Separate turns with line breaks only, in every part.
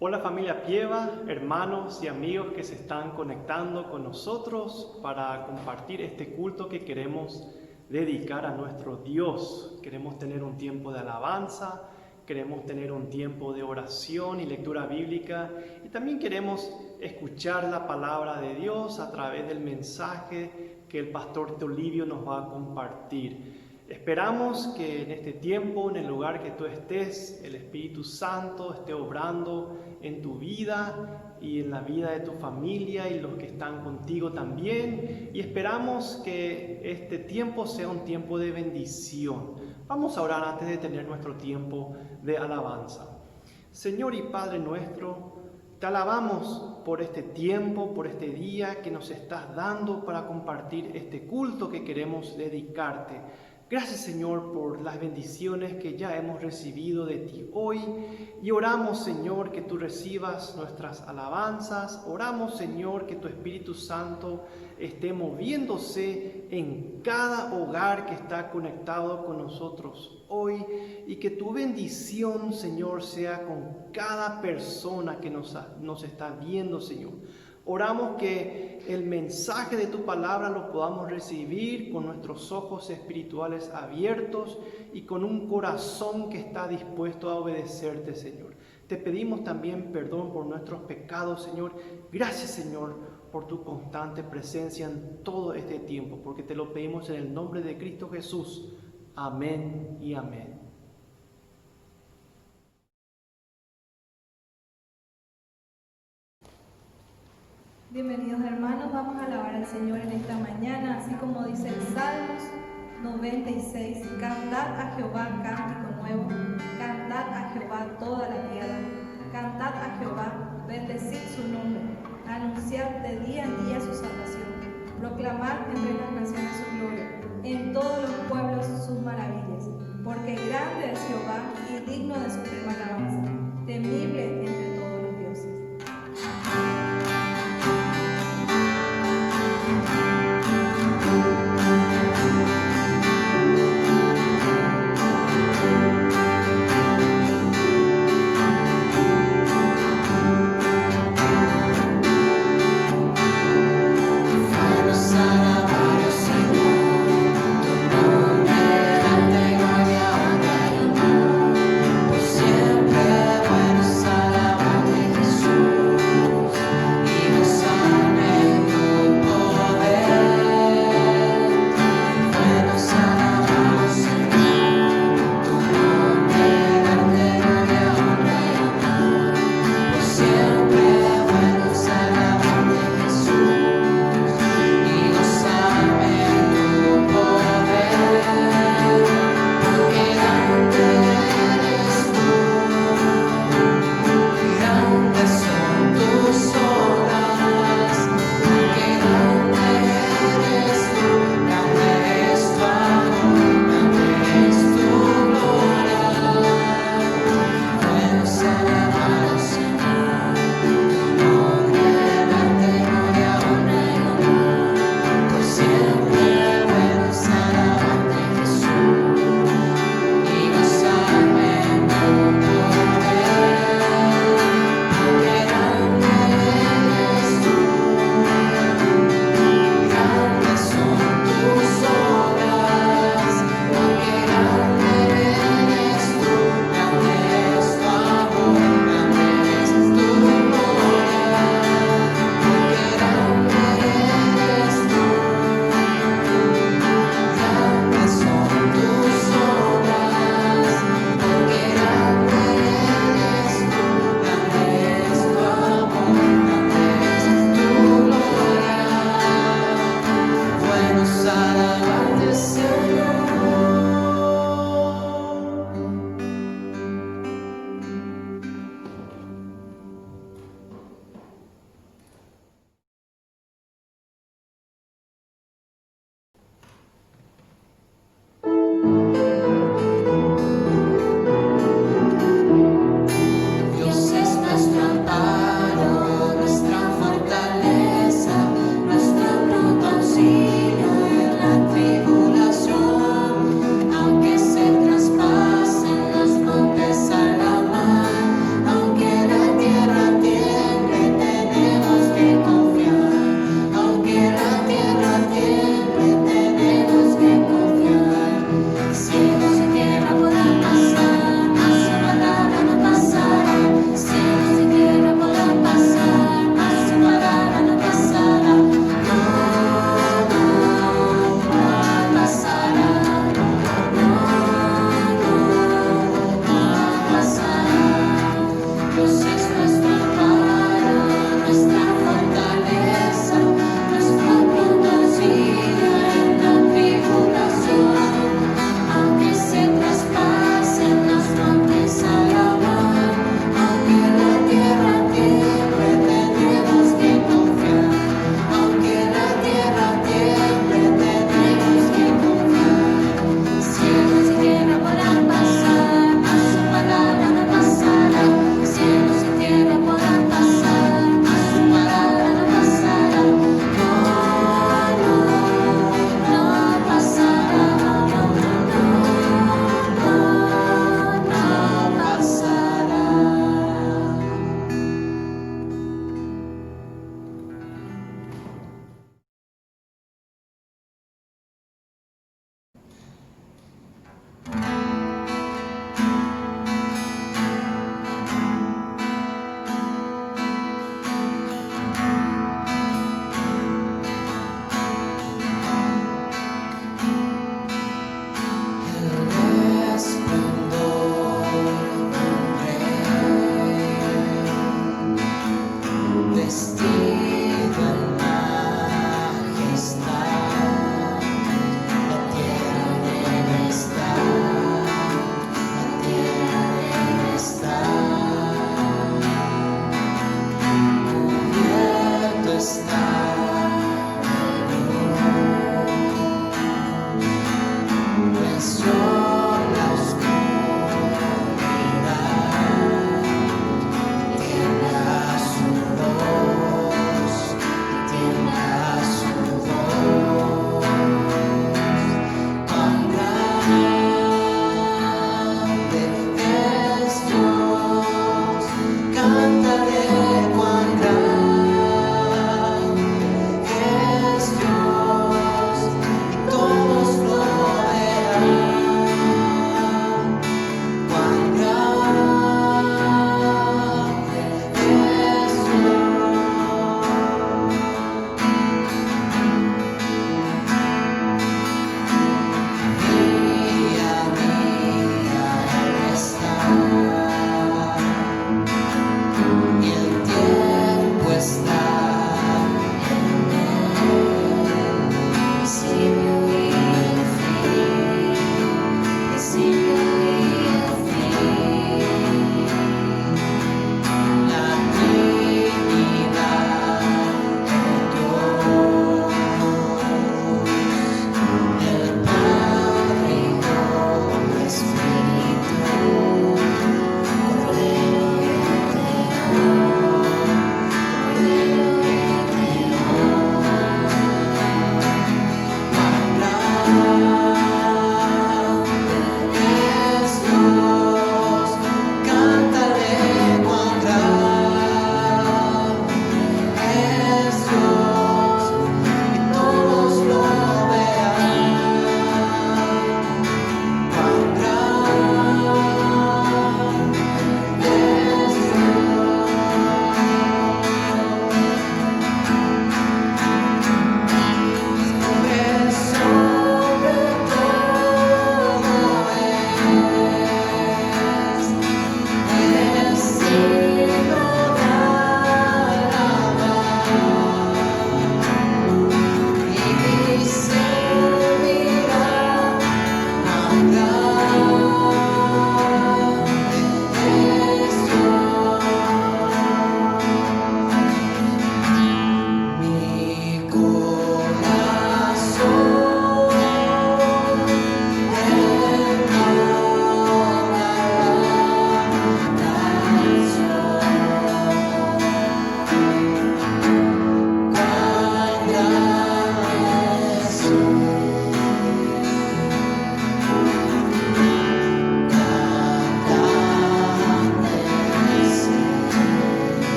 Hola familia Pieva, hermanos y amigos que se están conectando con nosotros para compartir este culto que queremos dedicar a nuestro Dios. Queremos tener un tiempo de alabanza, queremos tener un tiempo de oración y lectura bíblica y también queremos escuchar la palabra de Dios a través del mensaje que el pastor Teolivio nos va a compartir. Esperamos que en este tiempo, en el lugar que tú estés, el Espíritu Santo esté obrando en tu vida y en la vida de tu familia y los que están contigo también. Y esperamos que este tiempo sea un tiempo de bendición. Vamos a orar antes de tener nuestro tiempo de alabanza. Señor y Padre nuestro, te alabamos por este tiempo, por este día que nos estás dando para compartir este culto que queremos dedicarte. Gracias, Señor, por las bendiciones que ya hemos recibido de ti hoy. Y oramos, Señor, que tú recibas nuestras alabanzas. Oramos, Señor, que tu Espíritu Santo esté moviéndose en cada hogar que está conectado con nosotros hoy. Y que tu bendición, Señor, sea con cada persona que nos está viendo, Señor. Oramos que el mensaje de tu palabra lo podamos recibir con nuestros ojos espirituales abiertos y con un corazón que está dispuesto a obedecerte, Señor. Te pedimos también perdón por nuestros pecados, Señor. Gracias, Señor, por tu constante presencia en todo este tiempo, porque te lo pedimos en el nombre de Cristo Jesús. Amén y amén.
Bienvenidos hermanos, vamos a alabar al Señor en esta mañana, así como dice el Salmos 96, cantad a Jehová cántico nuevo, cantad a Jehová toda la tierra, cantad a Jehová, bendecid su nombre, anunciad de día en día su salvación, proclamad entre las naciones su gloria, en todos los pueblos sus maravillas, porque grande es Jehová y digno de suprema alabanza, temible entre todos los dioses.
Vamos a alabar al Señor, tu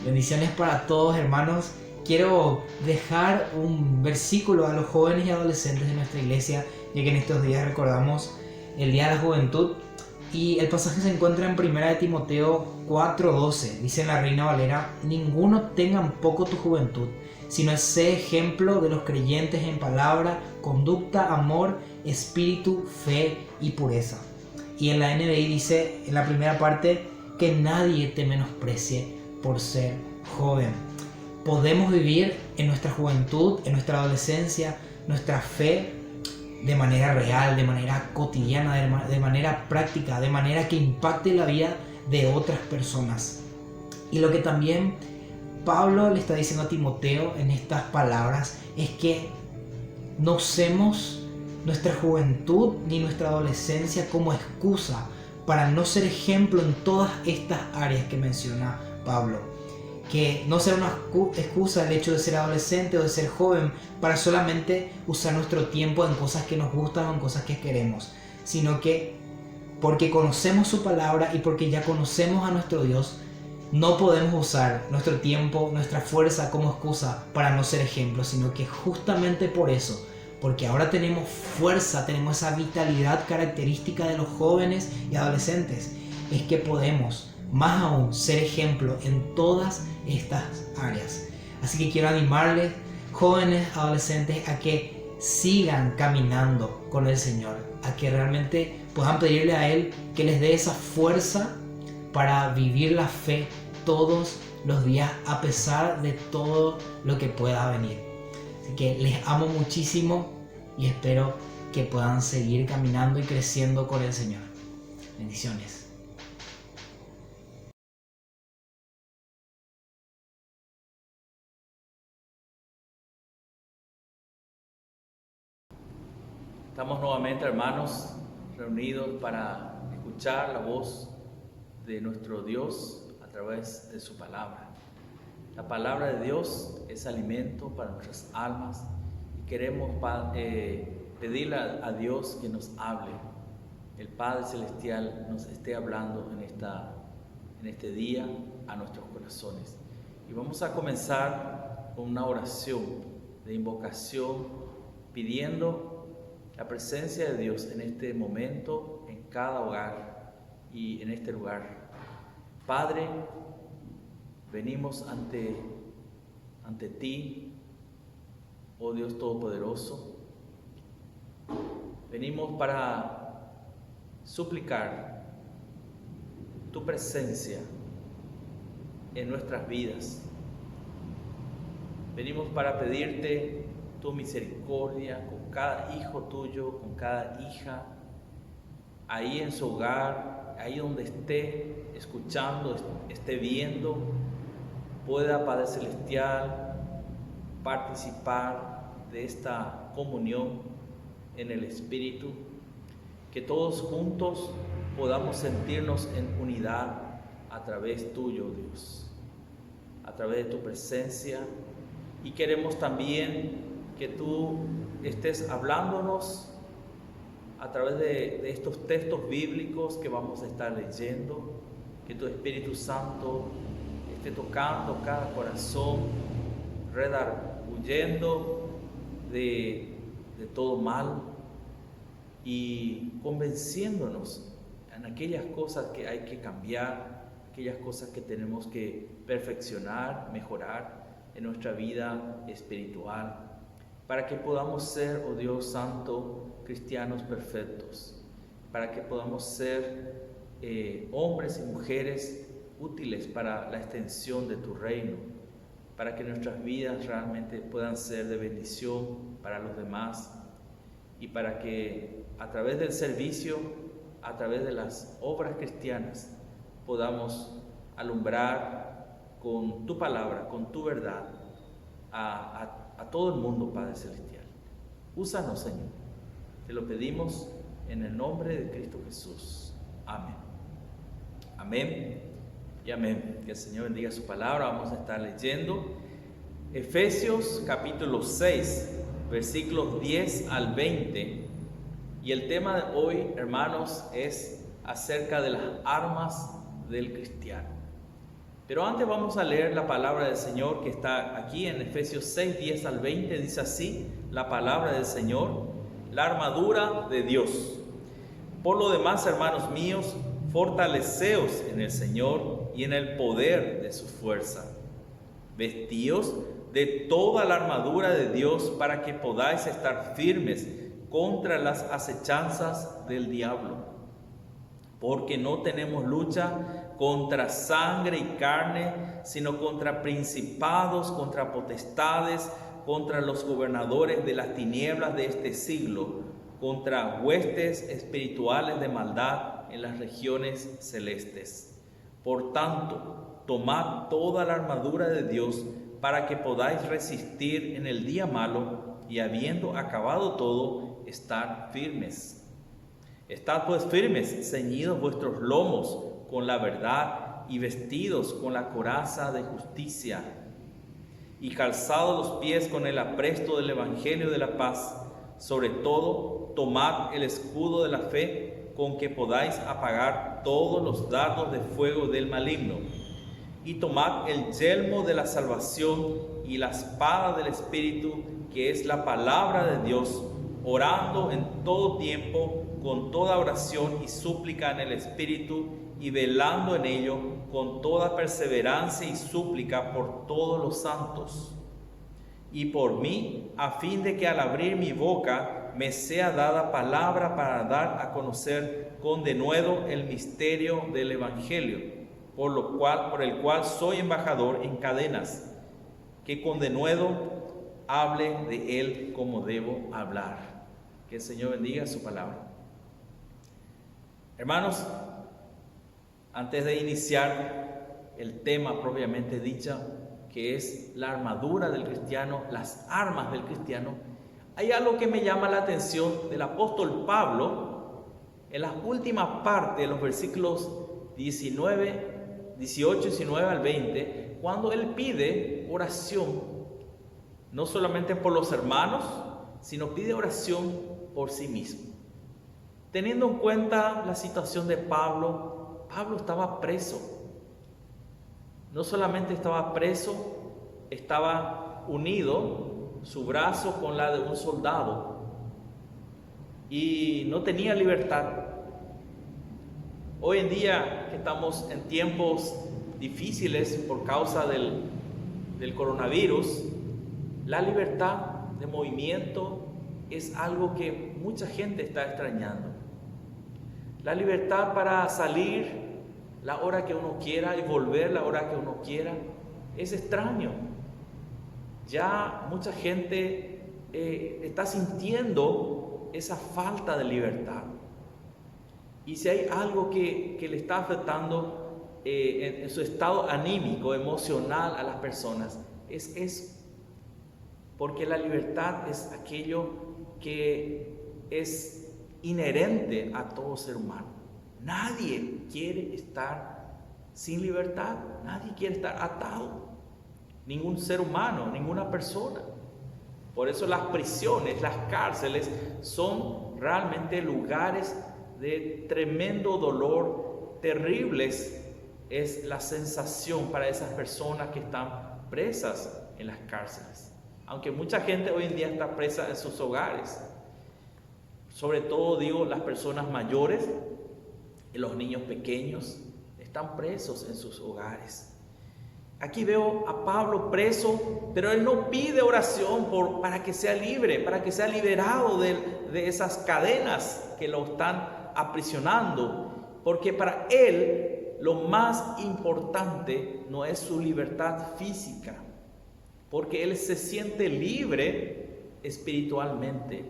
Bendiciones para todos, hermanos. Quiero dejar un versículo a los jóvenes y adolescentes de nuestra iglesia, ya que en estos días recordamos el Día de la Juventud. Y el pasaje se encuentra en 1 de Timoteo 4:12. Dice en la Reina Valera: ninguno tenga en poco tu juventud, sino sé ejemplo de los creyentes en palabra, conducta, amor, espíritu, fe y pureza. Y en la NBI dice, en la primera parte, que nadie te menosprecie por ser joven. Podemos vivir en nuestra juventud, en nuestra adolescencia, nuestra fe de manera real, de manera cotidiana, de manera práctica, de manera que impacte la vida de otras personas. Y lo que también Pablo le está diciendo a Timoteo en estas palabras es que no usemos nuestra juventud ni nuestra adolescencia como excusa para no ser ejemplo en todas estas áreas que menciona Pablo. Que no sea una excusa el hecho de ser adolescente o de ser joven para solamente usar nuestro tiempo en cosas que nos gustan o en cosas que queremos, sino que porque conocemos su palabra y porque ya conocemos a nuestro Dios, no podemos usar nuestro tiempo, nuestra fuerza como excusa para no ser ejemplo, sino que justamente por eso, porque ahora tenemos fuerza, tenemos esa vitalidad característica de los jóvenes y adolescentes, es que podemos más aún ser ejemplo en todas estas áreas. Así que quiero animarles, jóvenes, adolescentes, a que sigan caminando con el Señor, a que realmente puedan pedirle a Él que les dé esa fuerza para vivir la fe todos los días a pesar de todo lo que pueda venir. Así que les amo muchísimo y espero que puedan seguir caminando y creciendo con el Señor. Bendiciones.
Estamos nuevamente, hermanos, reunidos para escuchar la voz de nuestro Dios a través de su palabra. La palabra de Dios es alimento para nuestras almas y queremos pedirle a Dios que nos hable. El Padre Celestial nos esté hablando en este día a nuestros corazones. Y vamos a comenzar con una oración de invocación pidiendo la presencia de Dios en este momento, en cada hogar y en este lugar. Padre, venimos ante ti, oh Dios Todopoderoso. Venimos para suplicar tu presencia en nuestras vidas. Venimos para pedirte tu misericordia con cada hijo tuyo, con cada hija, ahí en su hogar, ahí donde esté escuchando, esté viendo, pueda, Padre Celestial, participar de esta comunión en el Espíritu, que todos juntos podamos sentirnos en unidad a través tuyo, Dios, a través de tu presencia, y queremos también que tú estés hablándonos a través de estos textos bíblicos que vamos a estar leyendo, que tu Espíritu Santo esté tocando cada corazón, redarguyendo de todo mal y convenciéndonos en aquellas cosas que hay que cambiar, aquellas cosas que tenemos que perfeccionar, mejorar en nuestra vida espiritual, para que podamos ser, oh Dios Santo, cristianos perfectos, para que podamos ser hombres y mujeres útiles para la extensión de tu reino, para que nuestras vidas realmente puedan ser de bendición para los demás y para que a través del servicio, a través de las obras cristianas, podamos alumbrar con tu palabra, con tu verdad, a todo el mundo, Padre Celestial. Úsanos, Señor. Te lo pedimos en el nombre de Cristo Jesús. Amén. Amén y amén. Que el Señor bendiga su palabra. Vamos a estar leyendo Efesios capítulo 6, versículos 10 al 20. Y el tema de hoy, hermanos, es acerca de las armas del cristiano. Pero antes vamos a leer la palabra del Señor que está aquí en Efesios 6, 10 al 20. Dice así la palabra del Señor: la armadura de Dios. Por lo demás, hermanos míos, fortaleceos en el Señor y en el poder de su fuerza. Vestíos de toda la armadura de Dios para que podáis estar firmes contra las acechanzas del diablo. Porque no tenemos lucha contra sangre y carne, sino contra principados, contra potestades, contra los gobernadores de las tinieblas de este siglo, contra huestes espirituales de maldad en las regiones celestes. Por tanto, tomad toda la armadura de Dios para que podáis resistir en el día malo y habiendo acabado todo, estar firmes. Estad pues firmes, ceñidos vuestros lomos con la verdad y vestidos con la coraza de justicia y calzados los pies con el apresto del evangelio de la paz. Sobre todo, tomad el escudo de la fe con que podáis apagar todos los dardos de fuego del maligno. Y tomad el yelmo de la salvación y la espada del Espíritu, que es la palabra de Dios, orando en todo tiempo, con toda oración y súplica en el Espíritu, y velando en ello con toda perseverancia y súplica por todos los santos. Y por mí, a fin de que al abrir mi boca me sea dada palabra para dar a conocer con denuedo el misterio del Evangelio, por el cual soy embajador en cadenas, que con denuedo hable de él como debo hablar. Que el Señor bendiga su palabra. Hermanos, antes de iniciar el tema propiamente dicho, que es la armadura del cristiano, las armas del cristiano, hay algo que me llama la atención del apóstol Pablo en las últimas partes de los versículos 18, 19 al 20, cuando él pide oración, no solamente por los hermanos, sino pide oración por sí mismo. Teniendo en cuenta la situación de Pablo, Pablo estaba preso. No solamente estaba preso, estaba unido su brazo con la de un soldado y no tenía libertad. Hoy en día que estamos en tiempos difíciles por causa del coronavirus, la libertad de movimiento es algo que mucha gente está extrañando. La libertad para salir la hora que uno quiera y volver la hora que uno quiera es extraño. Ya mucha gente está sintiendo esa falta de libertad. Y si hay algo que le está afectando en su estado anímico, emocional a las personas, es eso. Porque la libertad es aquello que es inherente a todo ser humano. Nadie quiere estar sin libertad, nadie quiere estar atado. Ningún ser humano, ninguna persona. Por eso las prisiones, las cárceles son realmente lugares de tremendo dolor, terribles es la sensación para esas personas que están presas en las cárceles. Aunque mucha gente hoy en día está presa en sus hogares. Sobre todo digo las personas mayores y los niños pequeños están presos en sus hogares. Aquí veo a Pablo preso, pero él no pide oración para que sea libre, para que sea liberado de esas cadenas que lo están aprisionando, porque para él lo más importante no es su libertad física, porque él se siente libre espiritualmente,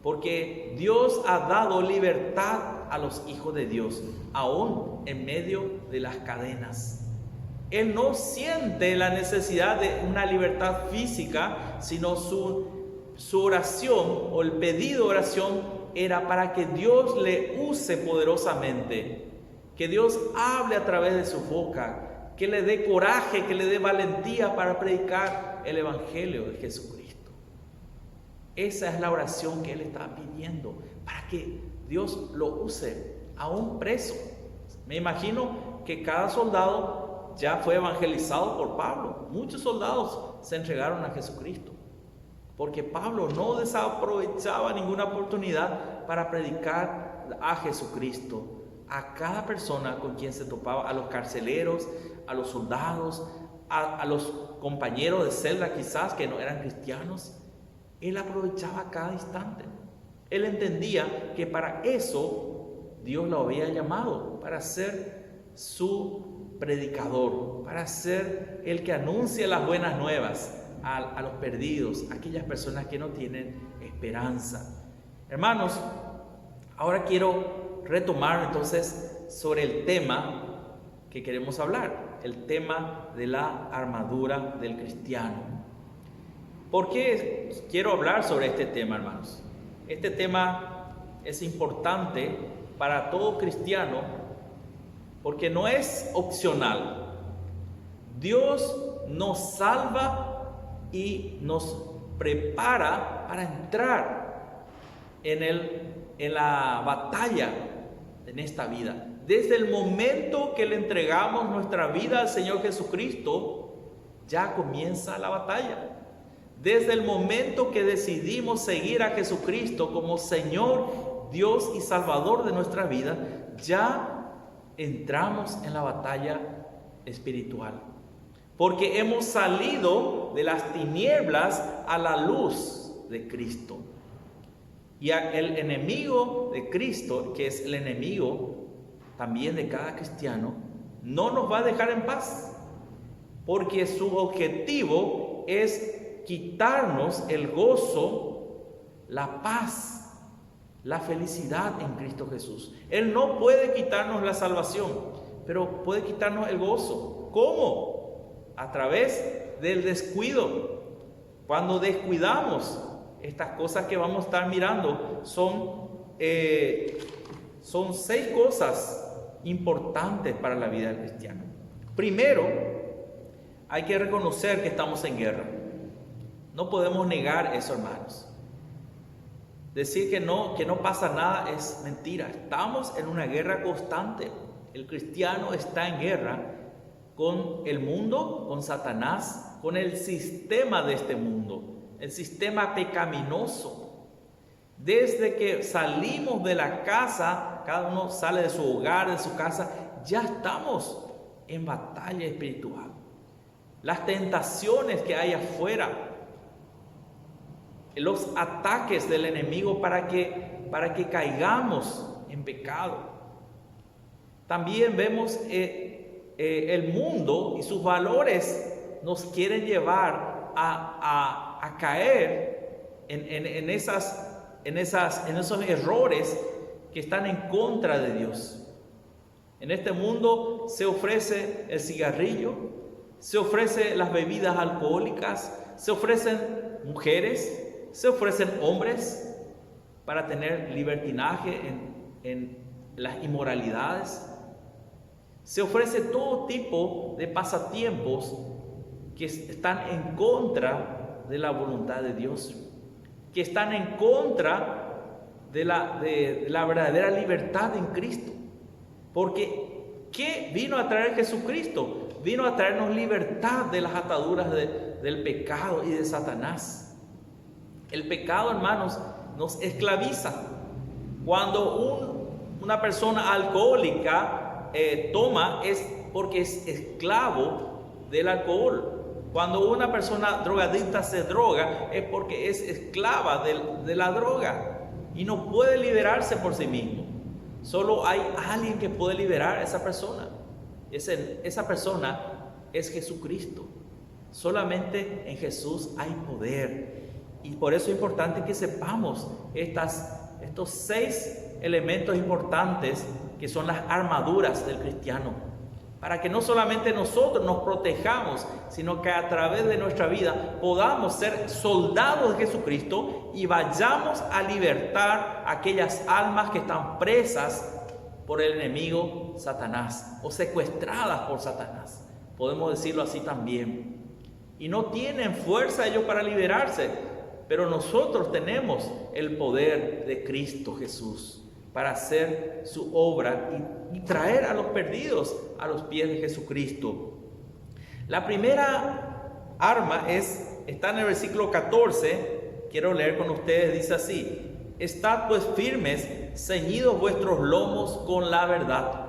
porque Dios ha dado libertad a los hijos de Dios, aún en medio de las cadenas. Él no siente la necesidad de una libertad física, sino su oración o el pedido de oración era para que Dios le use poderosamente, que Dios hable a través de su boca, que le dé coraje, que le dé valentía para predicar el Evangelio de Jesucristo. Esa es la oración que él está pidiendo, para que Dios lo use, aún preso. Me imagino que cada soldado ya fue evangelizado por Pablo. Muchos soldados se entregaron a Jesucristo, porque Pablo no desaprovechaba ninguna oportunidad para predicar a Jesucristo a cada persona con quien se topaba, a los carceleros, a los soldados, a los compañeros de celda quizás que no eran cristianos. Él aprovechaba cada instante. Él entendía que para eso Dios lo había llamado, para ser su predicador, para ser el que anuncia las buenas nuevas a los perdidos, a aquellas personas que no tienen esperanza. Hermanos, ahora quiero retomar entonces sobre el tema que queremos hablar, el tema de la armadura del cristiano. ¿Por qué quiero hablar sobre este tema, hermanos? este tema es importante para todo cristiano porque no es opcional. Dios nos salva y nos prepara para entrar en la batalla en esta vida. Desde el momento que le entregamos nuestra vida al Señor Jesucristo, ya comienza la batalla. Desde el momento que decidimos seguir a Jesucristo como Señor, Dios y Salvador de nuestra vida, ya entramos en la batalla espiritual. Porque hemos salido de las tinieblas a la luz de Cristo. Y el enemigo de Cristo, que es el enemigo también de cada cristiano, no nos va a dejar en paz. Porque su objetivo es quitarnos el gozo, la paz, la felicidad en Cristo Jesús. Él no puede quitarnos la salvación, pero puede quitarnos el gozo. ¿Cómo? A través del descuido. Cuando descuidamos estas cosas que vamos a estar mirando, son 6 cosas importantes para la vida del cristiano. Primero, hay que reconocer que estamos en guerra. No podemos negar eso, hermanos. Decir que no pasa nada es mentira. Estamos en una guerra constante. El cristiano está en guerra con el mundo, con Satanás, con el sistema de este mundo, el sistema pecaminoso. Desde que salimos de la casa, cada uno sale de su hogar, de su casa, ya estamos en batalla espiritual. Las tentaciones que hay afuera, los ataques del enemigo para que caigamos en pecado. También vemos el mundo y sus valores nos quieren llevar a caer en esos errores que están en contra de Dios. En este mundo se ofrece el cigarrillo, se ofrecen las bebidas alcohólicas, se ofrecen mujeres, se ofrecen hombres para tener libertinaje en las inmoralidades. Se ofrece todo tipo de pasatiempos que están en contra de la voluntad de Dios, que están en contra de la verdadera libertad en Cristo. Porque ¿qué vino a traer Jesucristo? Vino a traernos libertad de las ataduras del pecado y de Satanás. El pecado, hermanos, nos esclaviza. Cuando una persona alcohólica toma, es porque es esclavo del alcohol. Cuando una persona drogadicta se droga, es porque es esclava de la droga y no puede liberarse por sí mismo. Solo hay alguien que puede liberar a esa persona. Esa persona es Jesucristo. Solamente en Jesús hay poder. Y por eso es importante que sepamos estos 6 elementos importantes que son las armaduras del cristiano, para que no solamente nosotros nos protejamos, sino que a través de nuestra vida podamos ser soldados de Jesucristo y vayamos a libertar aquellas almas que están presas por el enemigo Satanás o secuestradas por Satanás. Podemos decirlo así también. Y no tienen fuerza ellos para liberarse, pero nosotros tenemos el poder de Cristo Jesús para hacer su obra y traer a los perdidos a los pies de Jesucristo. La primera arma está en el versículo 14, quiero leer con ustedes, dice así: estad pues firmes, ceñidos vuestros lomos con la verdad.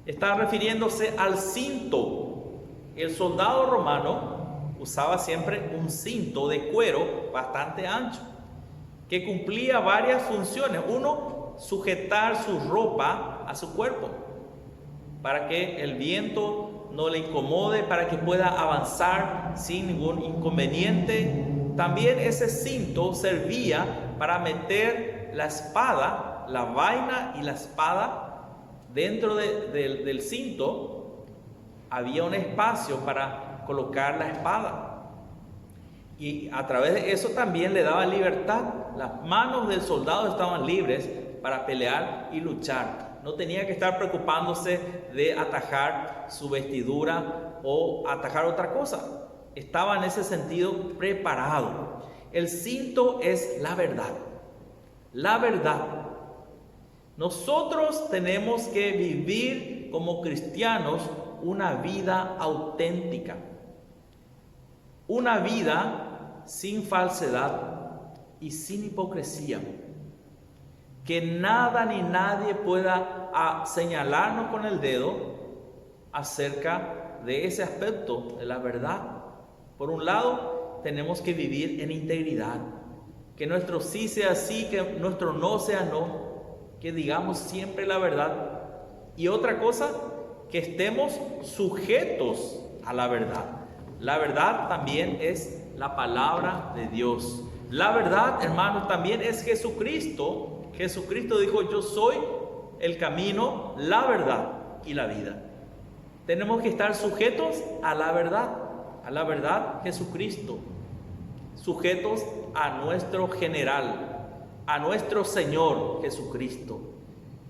Está refiriéndose al cinto. El soldado romano usaba siempre un cinto de cuero bastante ancho, que cumplía varias funciones. Uno, sujetar su ropa a su cuerpo, para que el viento no le incomode, para que pueda avanzar sin ningún inconveniente. También ese cinto servía para meter la espada, la vaina y la espada dentro del cinto. Había un espacio para colocar la espada. Y a través de eso también le daba libertad. Las manos del soldado estaban libres para pelear y luchar. No tenía que estar preocupándose de atajar su vestidura o atajar otra cosa. Estaba en ese sentido preparado. El cinto es la verdad. La verdad. Nosotros tenemos que vivir como cristianos una vida auténtica. Una vida sin falsedad y sin hipocresía. Que nada ni nadie pueda señalarnos con el dedo acerca de ese aspecto de la verdad. Por un lado, tenemos que vivir en integridad. Que nuestro sí sea sí, que nuestro no sea no. Que digamos siempre la verdad. Y otra cosa, que estemos sujetos a la verdad. La verdad también es la palabra de Dios. La verdad, hermanos, también es Jesucristo. Jesucristo dijo: yo soy el camino, la verdad y la vida. Tenemos que estar sujetos a la verdad Jesucristo, sujetos a nuestro general, a nuestro Señor Jesucristo.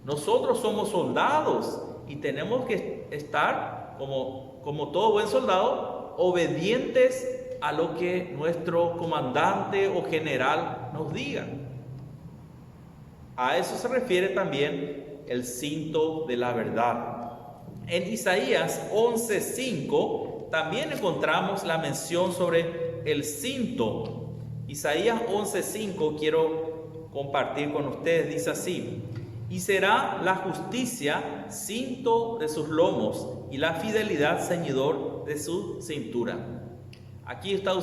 Nosotros somos soldados y tenemos que estar, como todo buen soldado, obedientes a lo que nuestro comandante o general nos diga. A eso se refiere también el cinto de la verdad. En Isaías 11:5 también encontramos la mención sobre el cinto. Isaías 11:5 quiero compartir con ustedes, dice así: y será la justicia cinto de sus lomos y la fidelidad ceñidor de su cintura. Aquí está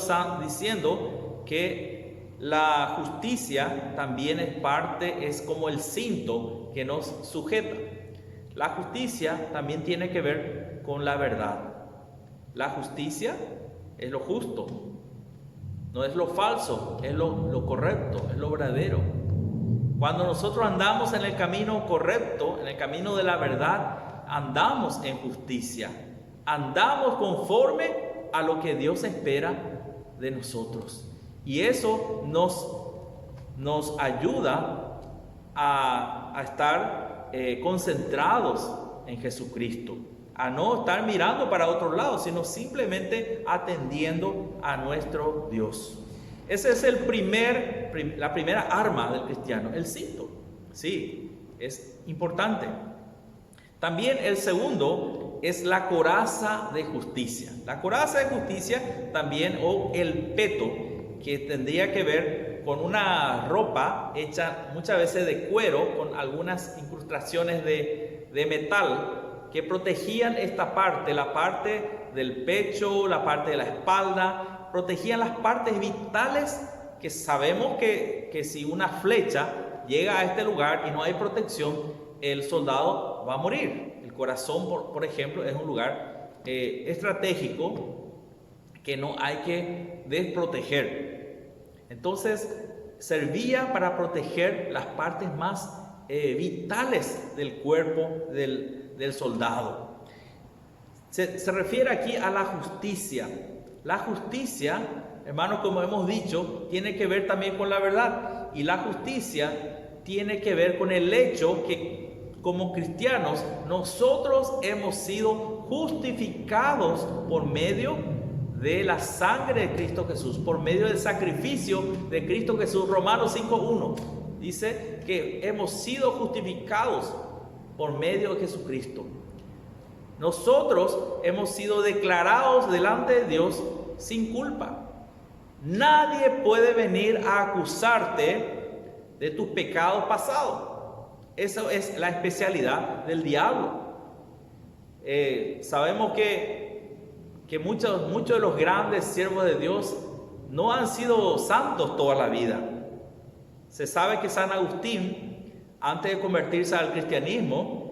diciendo que la justicia también es como el cinto que nos sujeta. La justicia también tiene que ver con la verdad. La justicia es lo justo, no es lo falso, es lo correcto, es lo verdadero. Cuando nosotros andamos en el camino correcto, en el camino de la verdad, andamos en justicia, andamos conforme a lo que Dios espera de nosotros. Y eso nos ayuda a estar concentrados en Jesucristo, a no estar mirando para otro lado, sino simplemente atendiendo a nuestro Dios. Ese es la primera arma del cristiano, el cinto. Sí, es importante. También el segundo es la coraza de justicia. La coraza de justicia también, o el peto, que tendría que ver con una ropa hecha muchas veces de cuero, con algunas incrustaciones de metal, que protegían esta parte, la parte del pecho, la parte de la espalda, protegían las partes vitales que sabemos que si una flecha llega a este lugar y no hay protección, el soldado va a morir. El corazón, por ejemplo, es un lugar estratégico que no hay que desproteger. Entonces, servía para proteger las partes más vitales del cuerpo del soldado. Se refiere aquí a la justicia. La justicia, hermanos, como hemos dicho, tiene que ver también con la verdad. Y la justicia tiene que ver con el hecho que, como cristianos, nosotros hemos sido justificados por medio de la sangre de Cristo Jesús, por medio del sacrificio de Cristo Jesús. Romanos 5:1 dice que hemos sido justificados por medio de Jesucristo. Nosotros hemos sido declarados delante de Dios sin culpa. Nadie puede venir a acusarte de tus pecados pasados. Eso es la especialidad del diablo. Sabemos que muchos de los grandes siervos de Dios no han sido santos toda la vida. Se sabe que San Agustín, antes de convertirse al cristianismo,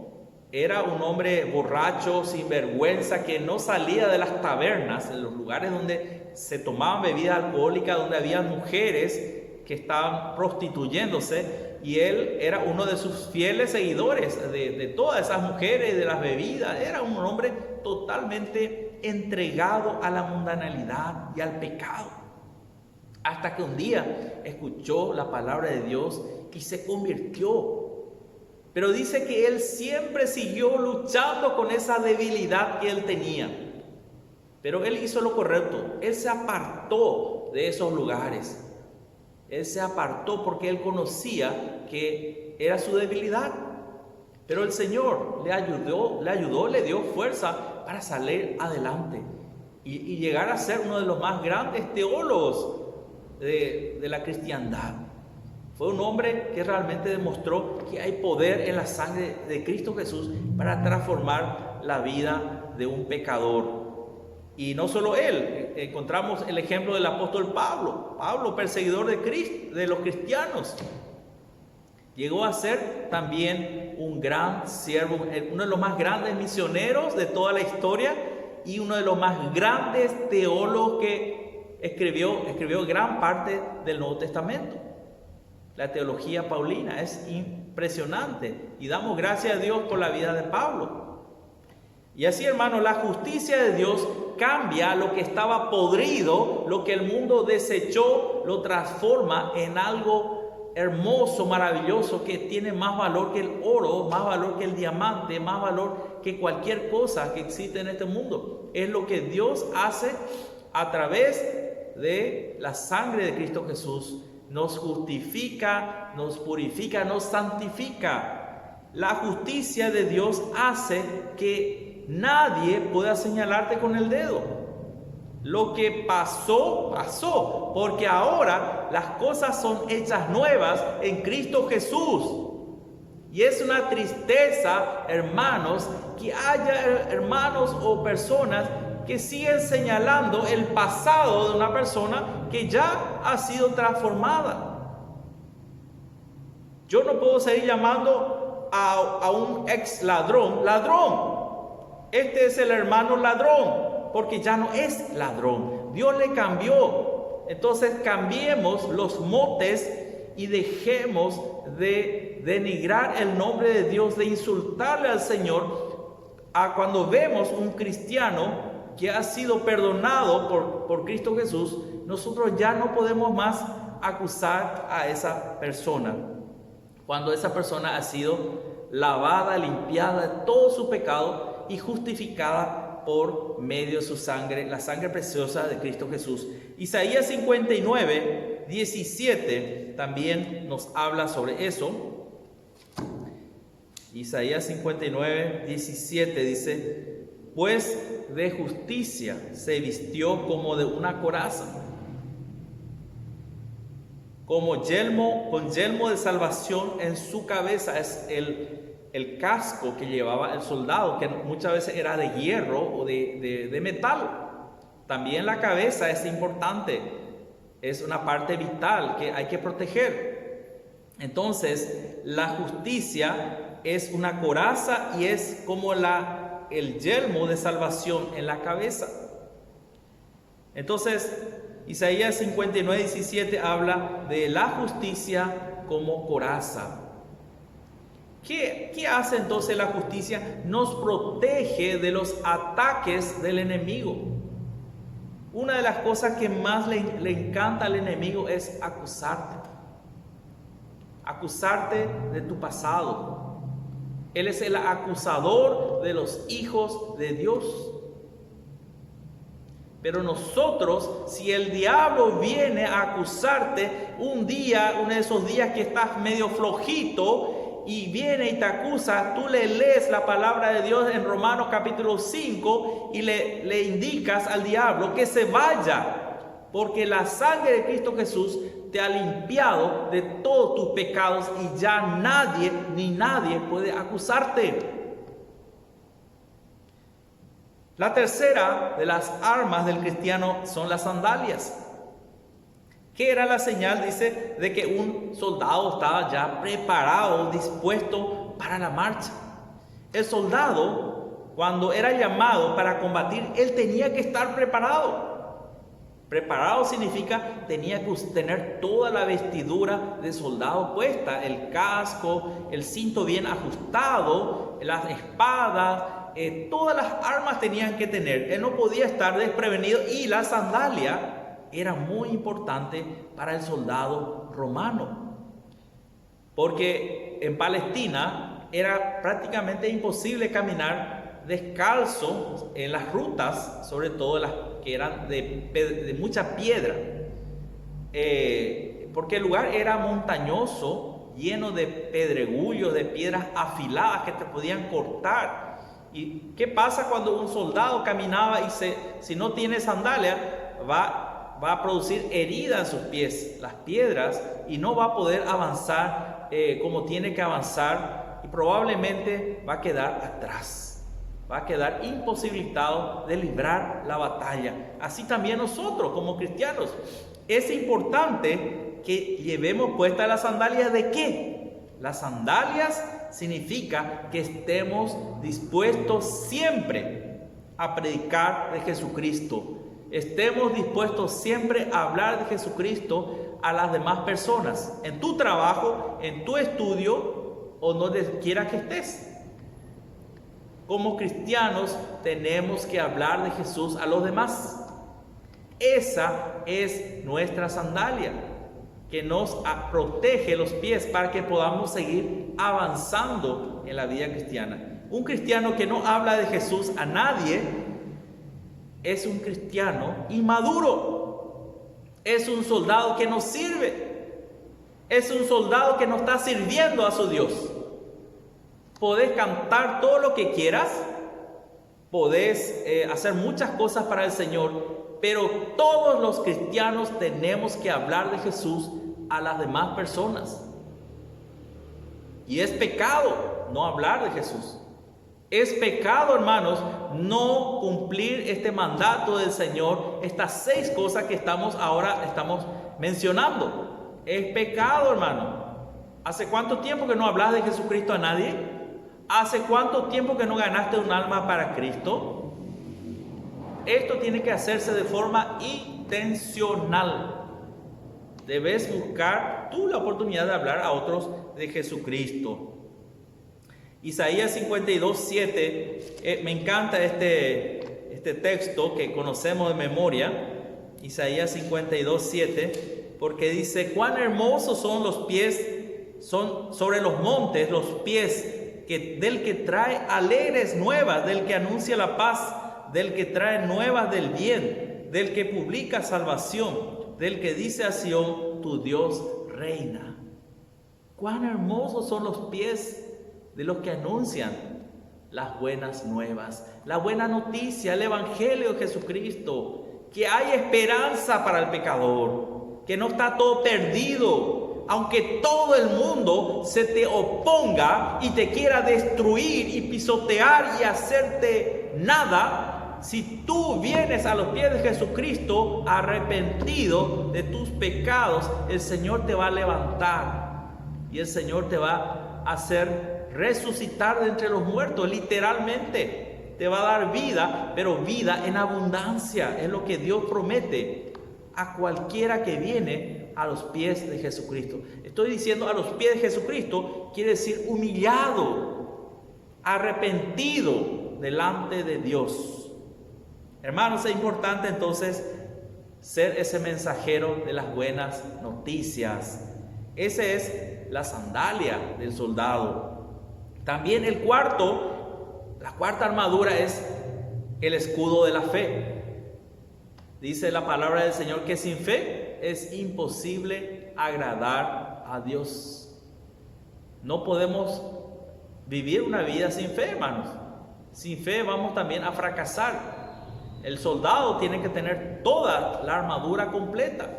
era un hombre borracho, sinvergüenza, que no salía de las tabernas, en los lugares donde se tomaban bebidas alcohólicas, donde había mujeres que estaban prostituyéndose, y él era uno de sus fieles seguidores de todas esas mujeres, de las bebidas. Era un hombre totalmente entregado a la mundanalidad y al pecado. hasta que un día escuchó la palabra de Dios y se convirtió. Pero dice que él siempre siguió luchando con esa debilidad que él tenía. Pero él hizo lo correcto. Él se apartó de esos lugares. Él se apartó porque él conocía que era su debilidad. Pero el Señor le ayudó, le dio fuerza para salir adelante y llegar a ser uno de los más grandes teólogos de la cristiandad. Fue un hombre que realmente demostró que hay poder en la sangre de Cristo Jesús para transformar la vida de un pecador. Y no solo él, encontramos el ejemplo del apóstol Pablo, perseguidor de los cristianos. Llegó a ser también un gran siervo, uno de los más grandes misioneros de toda la historia y uno de los más grandes teólogos que escribió gran parte del Nuevo Testamento. La teología paulina es impresionante y damos gracias a Dios por la vida de Pablo. Y así, hermanos, la justicia de Dios cambia lo que estaba podrido, lo que el mundo desechó, lo transforma en algo hermoso, maravilloso, que tiene más valor que el oro, más valor que el diamante, más valor que cualquier cosa que existe en este mundo. Es lo que Dios hace a través de la sangre de Cristo Jesús. Nos justifica, nos purifica, nos santifica. La justicia de Dios hace que nadie pueda señalarte con el dedo. Lo que pasó, pasó, porque ahora las cosas son hechas nuevas en Cristo Jesús. Y es una tristeza, hermanos, que haya hermanos o personas que siguen señalando el pasado de una persona que ya ha sido transformada. Yo no puedo seguir llamando a un ex ladrón, ladrón. Este es el hermano ladrón, porque ya no es ladrón. Dios le cambió. Entonces cambiemos los motes y dejemos de denigrar el nombre de Dios, de insultarle al Señor. Cuando vemos un cristiano que ha sido perdonado por Cristo Jesús, nosotros ya no podemos más acusar a esa persona. Cuando esa persona ha sido lavada, limpiada de todo su pecado y justificada por medio de su sangre, la sangre preciosa de Cristo Jesús. Isaías 59, 17 también nos habla sobre eso. Isaías 59, 17 dice: pues de justicia se vistió como de una coraza, con yelmo de salvación en su cabeza. Es el casco que llevaba el soldado, que muchas veces era de hierro o de metal. También la cabeza es importante, es una parte vital que hay que proteger. Entonces, la justicia es una coraza y es como el yelmo de salvación en la cabeza. Entonces, Isaías 59, 17 habla de la justicia como coraza. ¿Qué hace entonces la justicia? Nos protege de los ataques del enemigo. Una de las cosas que más le encanta al enemigo es acusarte. Acusarte de tu pasado. Él es el acusador de los hijos de Dios. Pero nosotros, si el diablo viene a acusarte uno de esos días que estás medio flojito, y viene y te acusa, tú le lees la palabra de Dios en Romanos capítulo 5 y le indicas al diablo que se vaya, porque la sangre de Cristo Jesús te ha limpiado de todos tus pecados y ya nadie puede acusarte. La tercera de las armas del cristiano son las sandalias. ¿Qué era la señal? Dice de que un soldado estaba ya preparado, dispuesto para la marcha. El soldado, cuando era llamado para combatir, él tenía que estar preparado. Preparado significa tenía que tener toda la vestidura de soldado puesta, el casco, el cinto bien ajustado, las espadas, todas las armas tenían que tener. Él no podía estar desprevenido, y la sandalia era muy importante para el soldado romano. Porque en Palestina era prácticamente imposible caminar descalzo en las rutas, sobre todo las que eran de mucha piedra. Porque el lugar era montañoso, lleno de pedregullos, de piedras afiladas que te podían cortar. ¿Y qué pasa cuando un soldado caminaba y si no tiene sandalia, va a producir heridas en sus pies, las piedras, y no va a poder avanzar como tiene que avanzar, y probablemente va a quedar atrás, va a quedar imposibilitado de librar la batalla? Así también nosotros como cristianos es importante que llevemos puestas las sandalias. ¿De qué? Las sandalias significa que estemos dispuestos siempre a predicar de Jesucristo. Estemos dispuestos siempre a hablar de Jesucristo a las demás personas, en tu trabajo, en tu estudio o donde quiera que estés. Como cristianos tenemos que hablar de Jesús a los demás. Esa es nuestra sandalia, que nos protege los pies para que podamos seguir avanzando en la vida cristiana. Un cristiano que no habla de Jesús a nadie es un cristiano inmaduro. Es un soldado que no sirve. Es un soldado que no está sirviendo a su Dios. Podés cantar todo lo que quieras, podés hacer muchas cosas para el Señor, pero todos los cristianos tenemos que hablar de Jesús a las demás personas. Y es pecado no hablar de Jesús. Es pecado, hermanos, no cumplir este mandato del Señor, estas 6 cosas que estamos mencionando. Es pecado, hermano. ¿Hace cuánto tiempo que no hablas de Jesucristo a nadie? ¿Hace cuánto tiempo que no ganaste un alma para Cristo? Esto tiene que hacerse de forma intencional. Debes buscar tú la oportunidad de hablar a otros de Jesucristo. Isaías 52:7, me encanta este texto que conocemos de memoria. Isaías 52:7, porque dice: cuán hermosos son los pies, son sobre los montes los pies del que trae alegres nuevas, del que anuncia la paz, del que trae nuevas del bien, del que publica salvación, del que dice a Sión: tu Dios reina. Cuán hermosos son los pies de los que anuncian las buenas nuevas, la buena noticia, el evangelio de Jesucristo, que hay esperanza para el pecador, que no está todo perdido, aunque todo el mundo se te oponga y te quiera destruir y pisotear y hacerte nada. Si tú vienes a los pies de Jesucristo arrepentido de tus pecados, el Señor te va a levantar y el Señor te va a hacer resucitar de entre los muertos. Literalmente te va a dar vida, pero vida en abundancia. Es lo que Dios promete a cualquiera que viene a los pies de Jesucristo. Estoy diciendo a los pies de Jesucristo, quiere decir humillado, arrepentido delante de Dios. Hermanos, es importante entonces ser ese mensajero de las buenas noticias. Esa es la sandalia del soldado. También la cuarta armadura es el escudo de la fe. Dice la palabra del Señor que sin fe es imposible agradar a Dios. No podemos vivir una vida sin fe, hermanos. Sin fe vamos también a fracasar. El soldado tiene que tener toda la armadura completa.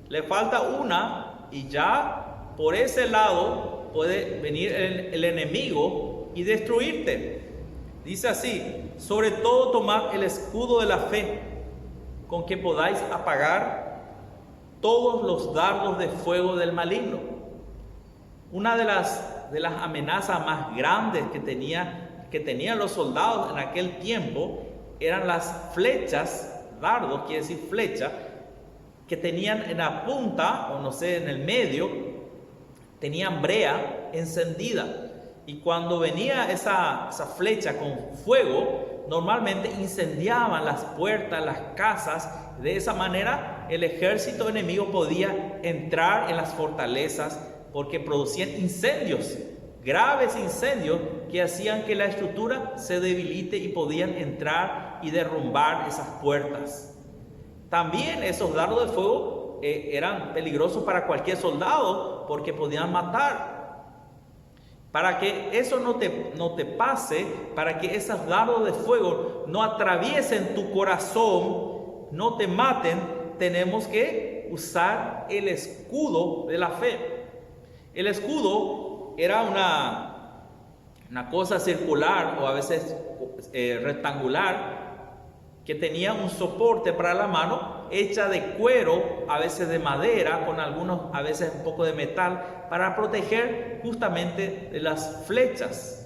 Le falta una y ya por ese lado puede venir el enemigo y destruirte. Dice así: sobre todo tomad el escudo de la fe, con que podáis apagar todos los dardos de fuego del maligno. Una de las amenazas más grandes que tenían los soldados en aquel tiempo eran las flechas, dardos quiere decir flecha, que tenían en la punta, o no sé, en el medio, tenían brea encendida. Y cuando venía esa flecha con fuego, normalmente incendiaban las puertas, las casas. De esa manera el ejército enemigo podía entrar en las fortalezas porque producían incendios, graves incendios que hacían que la estructura se debilite y podían entrar y derrumbar esas puertas. También esos dardos de fuego eran peligrosos para cualquier soldado porque podían matar. Para que eso no te pase, para que esos dardos de fuego no atraviesen tu corazón, no te maten, tenemos que usar el escudo de la fe. El escudo era una cosa circular o a veces rectangular que tenía un soporte para la mano hecha de cuero, a veces de madera, con a veces un poco de metal, para proteger justamente de las flechas.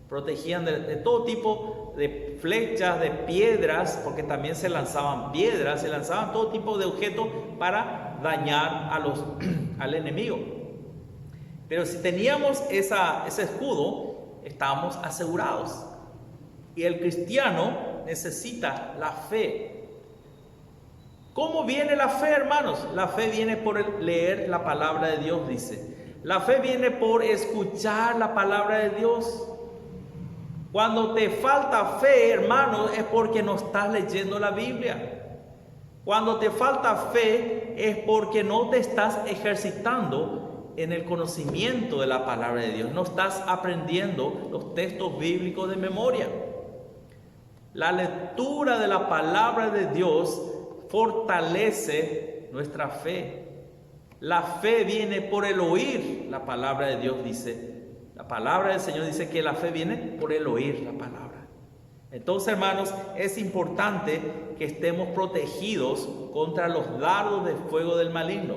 Protegían de todo tipo de flechas, de piedras, porque también se lanzaban piedras, se lanzaban todo tipo de objetos para dañar al enemigo. Pero si teníamos ese escudo, estábamos asegurados. Y el cristiano necesita la fe. ¿Cómo viene la fe, hermanos? La fe viene por leer la palabra de Dios, dice. La fe viene por escuchar la palabra de Dios. Cuando te falta fe, hermanos, es porque no estás leyendo la Biblia. Cuando te falta fe es porque no te estás ejercitando en el conocimiento de la palabra de Dios. No estás aprendiendo los textos bíblicos de memoria. La lectura de la palabra de Dios fortalece nuestra fe. La fe viene por el oír la palabra de Dios, dice. La palabra del Señor dice que la fe viene por el oír la palabra. Entonces, hermanos, es importante que estemos protegidos contra los dardos de fuego del maligno.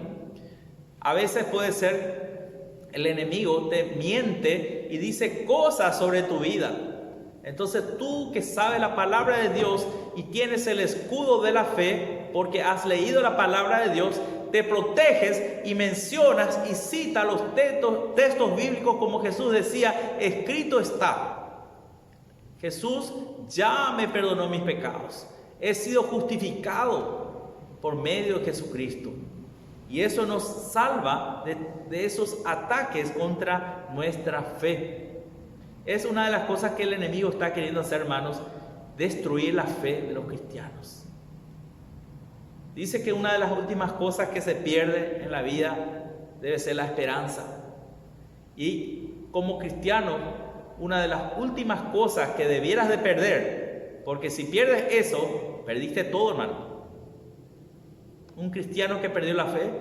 A veces puede ser el enemigo te miente y dice cosas sobre tu vida. Entonces tú que sabes la palabra de Dios y tienes el escudo de la fe, porque has leído la palabra de Dios, te proteges y mencionas y citas los textos bíblicos como Jesús decía, escrito está. Jesús ya me perdonó mis pecados. He sido justificado por medio de Jesucristo. Y eso nos salva de esos ataques contra nuestra fe. Es una de las cosas que el enemigo está queriendo hacer, hermanos, destruir la fe de los cristianos. Dice que una de las últimas cosas que se pierde en la vida debe ser la esperanza. Y como cristiano, una de las últimas cosas que debieras de perder, porque si pierdes eso, perdiste todo, hermano. Un cristiano que perdió la fe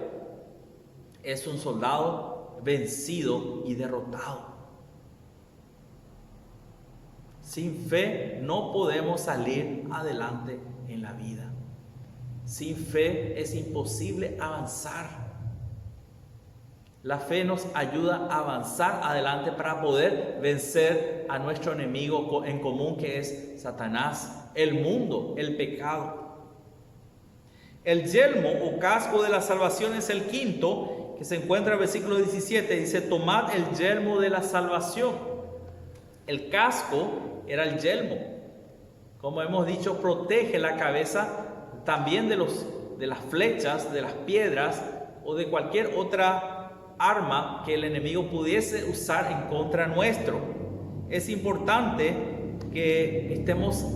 es un soldado vencido y derrotado. Sin fe no podemos salir adelante en la vida. Sin fe es imposible avanzar. La fe nos ayuda a avanzar adelante para poder vencer a nuestro enemigo en común, que es Satanás, el mundo, el pecado. El yelmo o casco de la salvación es el quinto, que se encuentra en el versículo 17. Dice, tomad el yelmo de la salvación. El casco era el yelmo. Como hemos dicho, protege la cabeza también de las flechas, de las piedras o de cualquier otra arma que el enemigo pudiese usar en contra nuestro. Es importante que estemos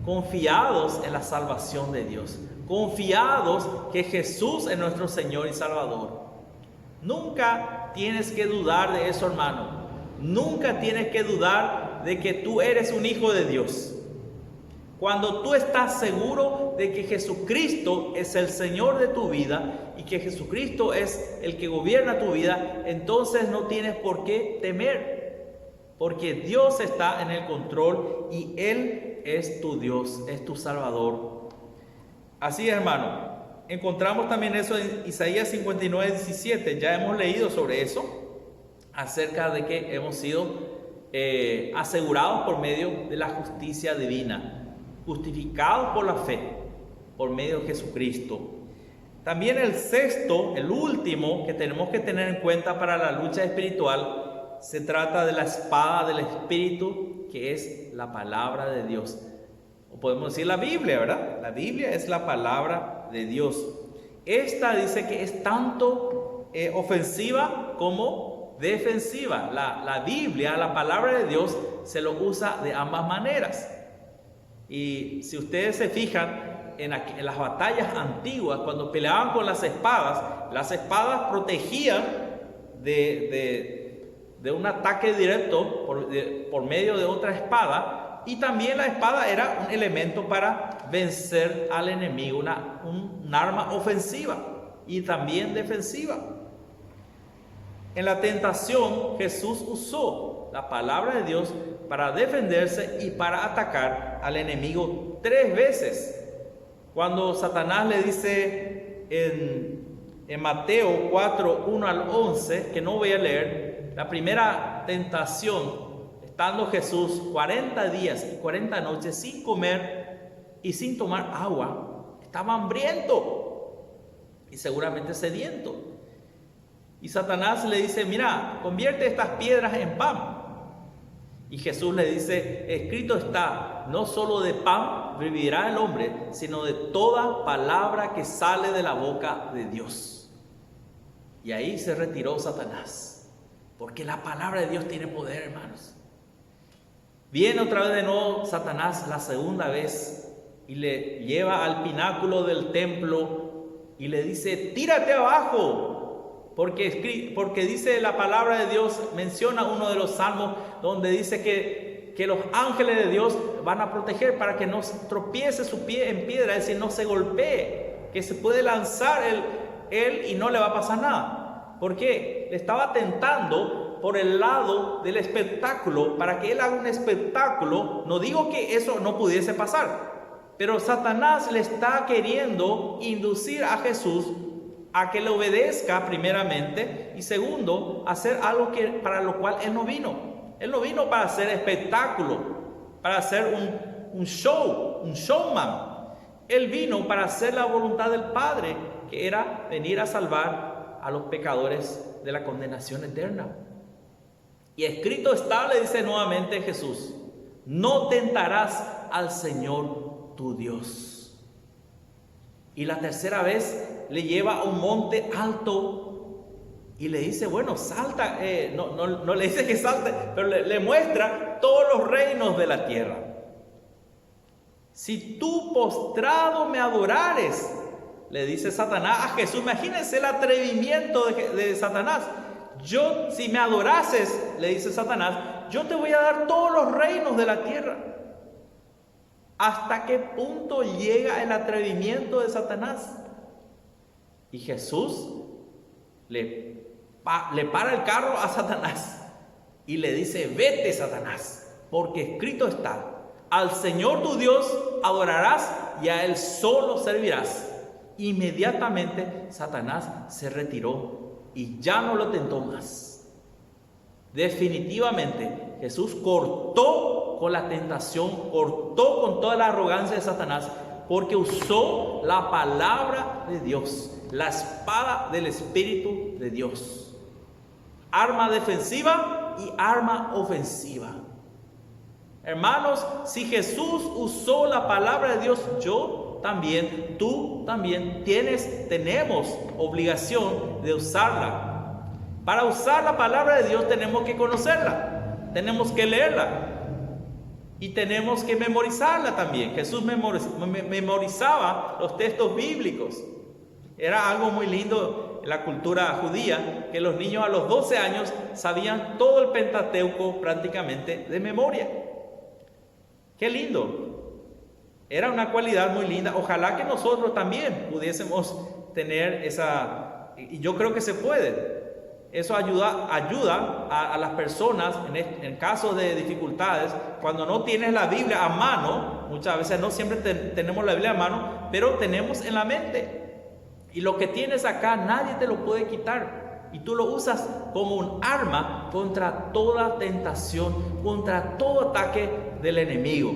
confiados en la salvación de Dios, confiados que Jesús es nuestro Señor y Salvador. Nunca tienes que dudar de eso, hermano. Nunca tienes que dudar de que tú eres un hijo de Dios. Cuando tú estás seguro de que Jesucristo es el Señor de tu vida y que Jesucristo es el que gobierna tu vida, entonces no tienes por qué temer, porque Dios está en el control y Él es tu Dios, es tu Salvador. Así es, hermano. Encontramos también eso en Isaías 59:17. Ya hemos leído sobre eso, acerca de que hemos sido asegurados por medio de la justicia divina, justificados por la fe, por medio de Jesucristo. También el sexto, el último que tenemos que tener en cuenta para la lucha espiritual se trata de la espada del Espíritu, que es la palabra de Dios. O podemos decir la Biblia, ¿verdad? La Biblia es la palabra de Dios. Esta dice que es tanto ofensiva como defensiva. La Biblia, la palabra de Dios, se lo usa de ambas maneras. Y si ustedes se fijan en las batallas antiguas, cuando peleaban con las espadas protegían de un ataque directo por medio de otra espada, y también la espada era un elemento para vencer al enemigo, un arma ofensiva y también defensiva. En la tentación, Jesús usó la palabra de Dios para defenderse y para atacar al enemigo 3 veces. Cuando Satanás le dice en Mateo 4, 1 al 11, que no voy a leer, la primera tentación, estando Jesús 40 días y 40 noches sin comer y sin tomar agua, estaba hambriento y seguramente sediento. Y Satanás le dice, mira, convierte estas piedras en pan. Y Jesús le dice, escrito está, no solo de pan vivirá el hombre, sino de toda palabra que sale de la boca de Dios. Y ahí se retiró Satanás, porque la palabra de Dios tiene poder, hermanos. Viene otra vez de nuevo Satanás la segunda vez y le lleva al pináculo del templo y le dice, tírate abajo. Porque dice la palabra de Dios, menciona uno de los salmos donde dice que los ángeles de Dios van a proteger para que no tropiece su pie en piedra, es decir, no se golpee, que se puede lanzar él y no le va a pasar nada. ¿Por qué? Le estaba tentando por el lado del espectáculo, para que él haga un espectáculo. No digo que eso no pudiese pasar, pero Satanás le está queriendo inducir a Jesús a que le obedezca primeramente, y segundo, hacer algo para lo cual él no vino. Él no vino para hacer espectáculo, para hacer un showman. Él vino para hacer la voluntad del Padre, que era venir a salvar a los pecadores de la condenación eterna. Y escrito está, le dice nuevamente Jesús, no tentarás al Señor tu Dios. Y la tercera vez le lleva a un monte alto y le dice, bueno, salta, no le dice que salte, pero le muestra todos los reinos de la tierra. Si tú postrado me adorares, le dice Satanás a Jesús. Imagínense el atrevimiento de Satanás. Si me adorases, le dice Satanás, yo te voy a dar todos los reinos de la tierra. ¿Hasta qué punto llega el atrevimiento de Satanás? Y Jesús le para el carro a Satanás y le dice, vete, Satanás, porque escrito está, al Señor tu Dios adorarás y a Él solo servirás. Inmediatamente Satanás se retiró y ya no lo tentó más. Definitivamente Jesús cortó con la tentación, cortó con toda la arrogancia de Satanás, porque usó la palabra de Dios, la espada del Espíritu de Dios. Arma defensiva y arma ofensiva. Hermanos, si Jesús usó la palabra de Dios, yo también, tú también tenemos obligación de usarla. Para usar la palabra de Dios tenemos que conocerla, tenemos que leerla y tenemos que memorizarla también. Jesús memorizaba los textos bíblicos. Era algo muy lindo en la cultura judía, que los niños a los 12 años sabían todo el Pentateuco prácticamente de memoria. ¡Qué lindo! Era una cualidad muy linda. Ojalá que nosotros también pudiésemos tener esa, y yo creo que se puede. Eso ayuda a las personas en casos de dificultades. Cuando no tienes la Biblia a mano, muchas veces no siempre tenemos la Biblia a mano, pero tenemos en la mente. Y lo que tienes acá nadie te lo puede quitar. Y tú lo usas como un arma contra toda tentación, contra todo ataque del enemigo.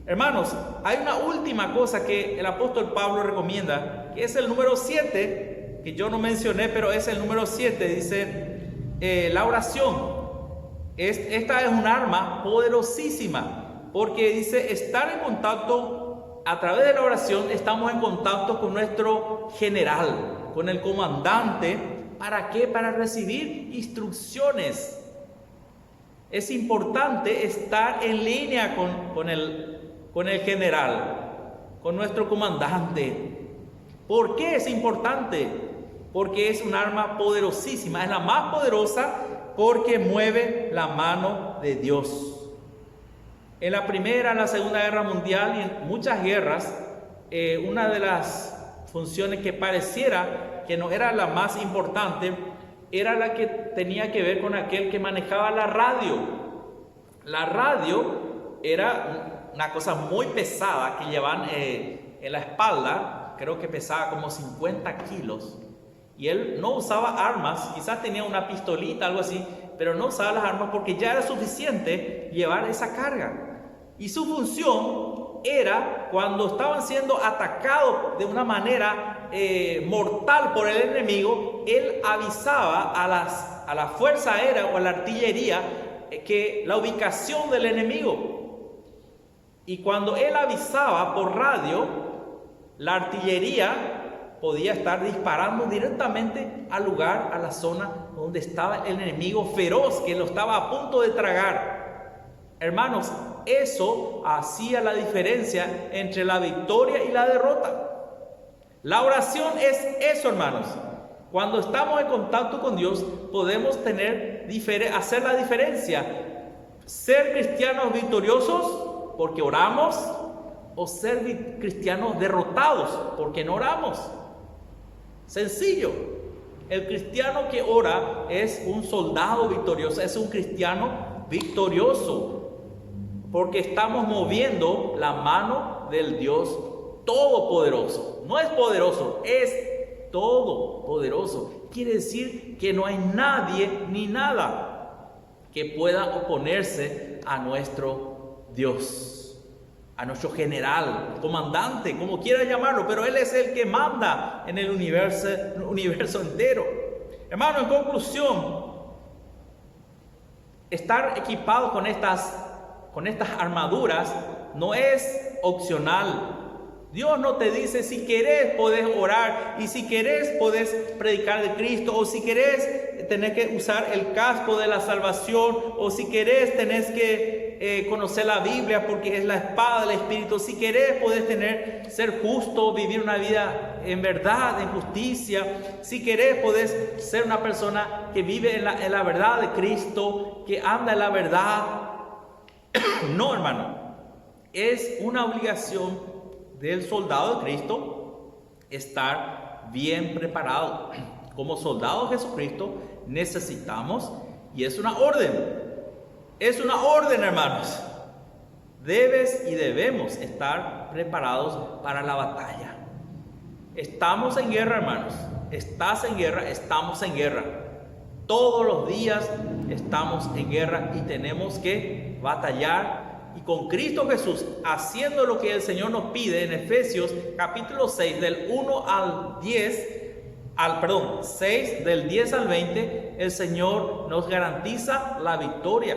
Hermanos, hay una última cosa que el apóstol Pablo recomienda, que es el número 7, que yo no mencioné, pero es el número 7, dice la oración. Esta es un arma poderosísima, porque dice estar en contacto, a través de la oración estamos en contacto con nuestro general, con el comandante. ¿Para qué? Para recibir instrucciones. Es importante estar en línea con el general, con nuestro comandante. ¿Por qué es importante? Porque es un arma poderosísima, es la más poderosa porque mueve la mano de Dios. En la Primera, en la Segunda Guerra Mundial y en muchas guerras, una de las funciones que pareciera que no era la más importante era la que tenía que ver con aquel que manejaba la radio. La radio era una cosa muy pesada que llevaban en la espalda, creo que pesaba como 50 kilos. Y él no usaba armas, quizás tenía una pistolita, algo así, pero no usaba las armas porque ya era suficiente llevar esa carga. Y su función era, cuando estaban siendo atacados de una manera mortal por el enemigo, él avisaba a la fuerza aérea o a la artillería que la ubicación del enemigo. Y cuando él avisaba por radio, la artillería podía estar disparando directamente al lugar, a la zona donde estaba el enemigo feroz que lo estaba a punto de tragar. Hermanos, eso hacía la diferencia entre la victoria y la derrota. La oración es eso, hermanos. Cuando estamos en contacto con Dios, podemos hacer la diferencia. Ser cristianos victoriosos porque oramos, o ser cristianos derrotados porque no oramos. Sencillo. El cristiano que ora es un soldado victorioso, es un cristiano victorioso, porque estamos moviendo la mano del Dios todopoderoso. No es poderoso, es todopoderoso. Quiere decir que no hay nadie ni nada que pueda oponerse a nuestro Dios, a nuestro general, comandante, como quiera llamarlo, pero Él es el que manda en el universo entero. Hermano, en conclusión, estar equipado con estas armaduras no es opcional. Dios no te dice, si querés podés orar, y si querés podés predicar de Cristo, o si querés tenés que usar el casco de la salvación, o si querés tenés que conocer la Biblia porque es la espada del Espíritu. Si querés podés ser justo, vivir una vida en verdad, en justicia. Si querés podés ser una persona que vive en la verdad de Cristo, que anda en la verdad. No, hermano, es una obligación del soldado de Cristo estar bien preparado. Como soldado de Jesucristo necesitamos, y es una orden, hermanos. Debes y debemos estar preparados para la batalla. Estamos en guerra, hermanos. Estás en guerra, estamos en guerra. Todos los días estamos en guerra y tenemos que batallar. Y con Cristo Jesús, haciendo lo que el Señor nos pide en Efesios capítulo 6, del 1 al 6 del 10 al 20, el Señor nos garantiza la victoria.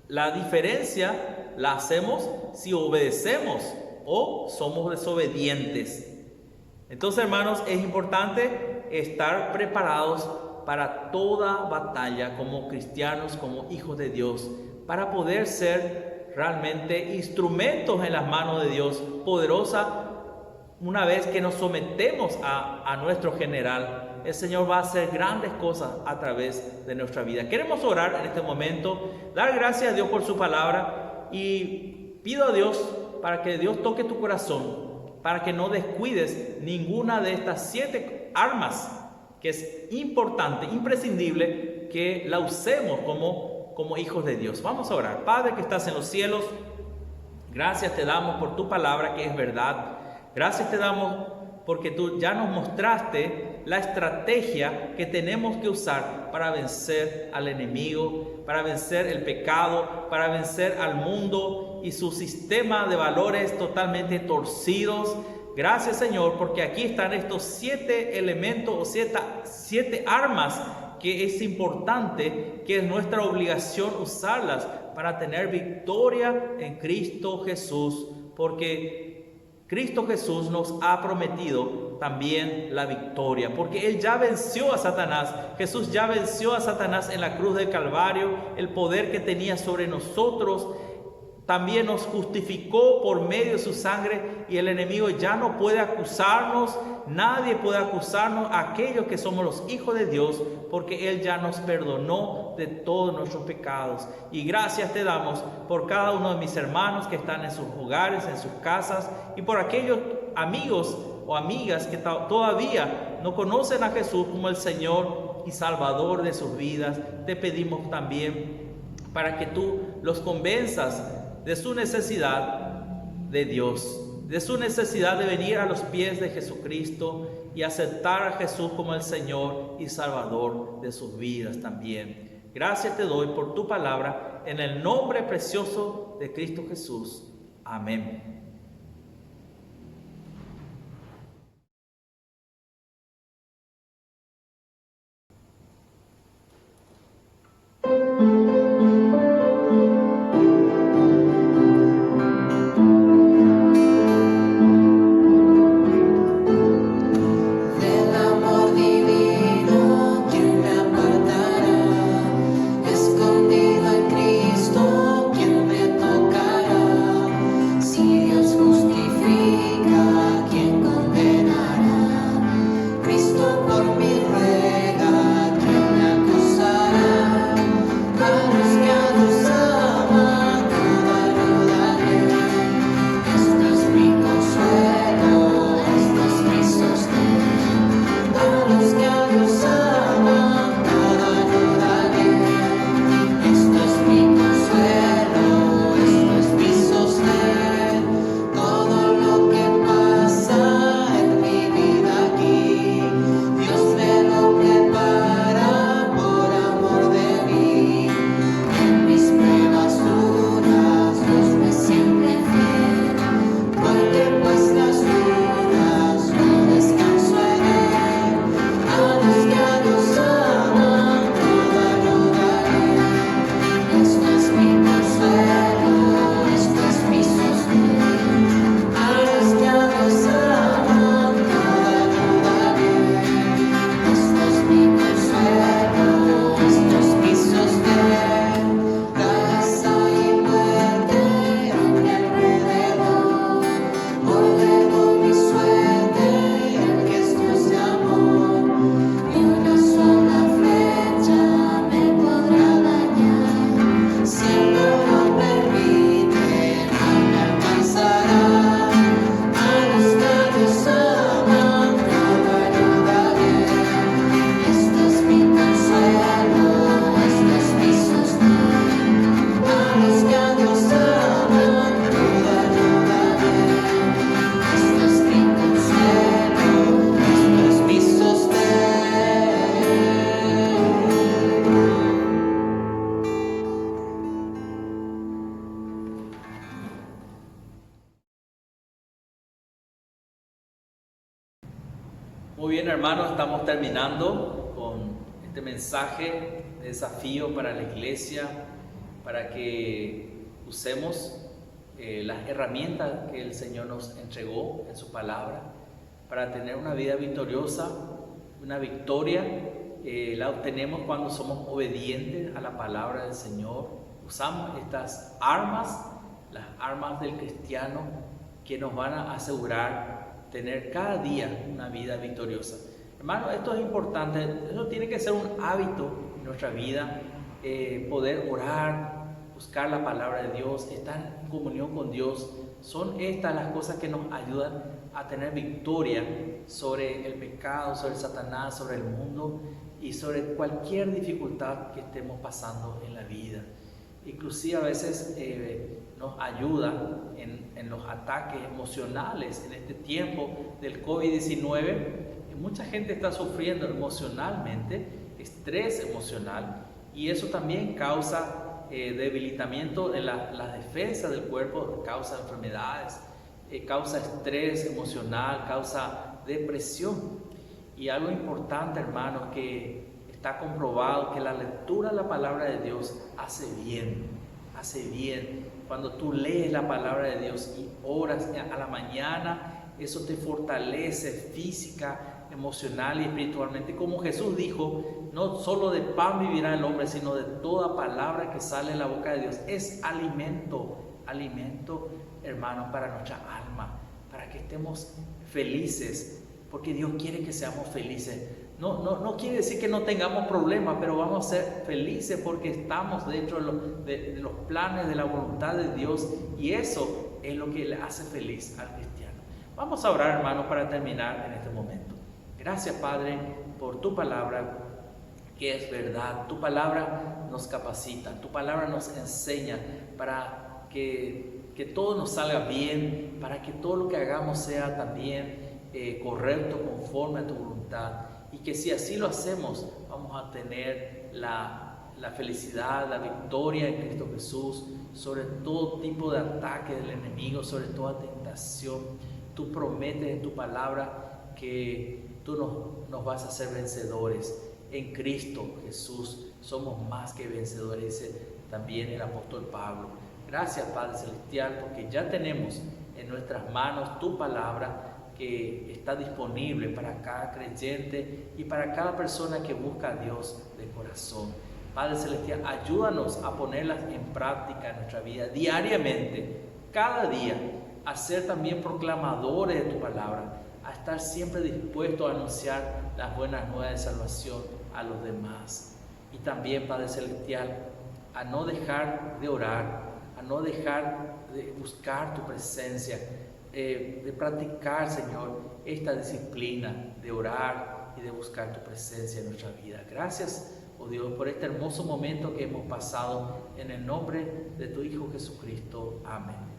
La diferencia la hacemos si obedecemos o somos desobedientes. Entonces, hermanos, es importante estar preparados para toda batalla como cristianos, como hijos de Dios, para poder ser realmente instrumentos en las manos de Dios, poderosa. Una vez que nos sometemos a nuestro general, el Señor va a hacer grandes cosas a través de nuestra vida. Queremos orar en este momento, dar gracias a Dios por su palabra, y pido a Dios para que Dios toque tu corazón, para que no descuides ninguna de estas 7 armas, que es importante, imprescindible que la usemos como hijos de Dios. Vamos a orar. Padre que estás en los cielos, gracias te damos por tu palabra que es verdad. Gracias te damos porque tú ya nos mostraste la estrategia que tenemos que usar para vencer al enemigo, para vencer el pecado, para vencer al mundo y su sistema de valores totalmente torcidos. Gracias, Señor, porque aquí están estos 7 elementos o 7 armas que es importante, que es nuestra obligación usarlas para tener victoria en Cristo Jesús, porque Cristo Jesús nos ha prometido también la victoria, porque Él ya venció a Satanás. Jesús ya venció a Satanás en la cruz del Calvario. El poder que tenía sobre nosotros también nos justificó por medio de su sangre, y el enemigo ya no puede acusarnos. Nadie puede acusarnos a aquellos que somos los hijos de Dios, porque Él ya nos perdonó de todos nuestros pecados. Y gracias te damos por cada uno de mis hermanos que están en sus hogares, en sus casas, y por aquellos amigos o amigas que todavía no conocen a Jesús como el Señor y Salvador de sus vidas. Te pedimos también para que tú los convenzas de su necesidad de Dios, de su necesidad de venir a los pies de Jesucristo y aceptar a Jesús como el Señor y Salvador de sus vidas también. Gracias te doy por tu palabra, en el nombre precioso de Cristo Jesús. Amén. Muy bien, hermanos, estamos terminando con este mensaje de desafío para la iglesia, para que usemos las herramientas que el Señor nos entregó en su palabra para tener una vida victoriosa. Una victoria la obtenemos cuando somos obedientes a la palabra del Señor. Usamos estas armas, las armas del cristiano, que nos van a asegurar tener cada día una vida victoriosa. Hermano, esto es importante, eso tiene que ser un hábito en nuestra vida, poder orar, buscar la palabra de Dios, estar en comunión con Dios. Son estas las cosas que nos ayudan a tener victoria sobre el pecado, sobre el Satanás, sobre el mundo y sobre cualquier dificultad que estemos pasando en la vida. Inclusive a veces nos ayuda en los ataques emocionales en este tiempo del COVID-19. Mucha gente está sufriendo emocionalmente, estrés emocional, y eso también causa debilitamiento en las defensas del cuerpo, causa enfermedades, causa estrés emocional, causa depresión. Y algo importante, hermanos, que está comprobado que la lectura de la palabra de Dios hace bien, hace bien. Cuando tú lees la palabra de Dios y oras a la mañana, eso te fortalece física, emocional y espiritualmente. Como Jesús dijo, no solo de pan vivirá el hombre, sino de toda palabra que sale de la boca de Dios. Es alimento, hermano, para nuestra alma, para que estemos felices, porque Dios quiere que seamos felices. No quiere decir que no tengamos problemas, pero vamos a ser felices porque estamos dentro de los planes de la voluntad de Dios, y eso es lo que le hace feliz al cristiano. Vamos a orar, hermanos, para terminar en este momento. Gracias, Padre, por tu palabra, que es verdad. Tu palabra nos capacita, tu palabra nos enseña para que todo nos salga bien, para que todo lo que hagamos sea también correcto, conforme a tu voluntad. Y que si así lo hacemos, vamos a tener la felicidad, la victoria en Cristo Jesús sobre todo tipo de ataque del enemigo, sobre toda tentación. Tú prometes en tu palabra que tú nos vas a hacer vencedores. En Cristo Jesús somos más que vencedores, dice también el apóstol Pablo. Gracias, Padre Celestial, porque ya tenemos en nuestras manos tu palabra, que está disponible para cada creyente y para cada persona que busca a Dios de corazón. Padre Celestial, ayúdanos a ponerlas en práctica en nuestra vida diariamente, cada día, a ser también proclamadores de tu palabra, a estar siempre dispuestos a anunciar las buenas nuevas de salvación a los demás. Y también, Padre Celestial, a no dejar de orar, a no dejar de buscar tu presencia, de practicar, Señor, esta disciplina de orar y de buscar tu presencia en nuestra vida. Gracias, oh Dios, por este hermoso momento que hemos pasado, en el nombre de tu Hijo Jesucristo. Amén.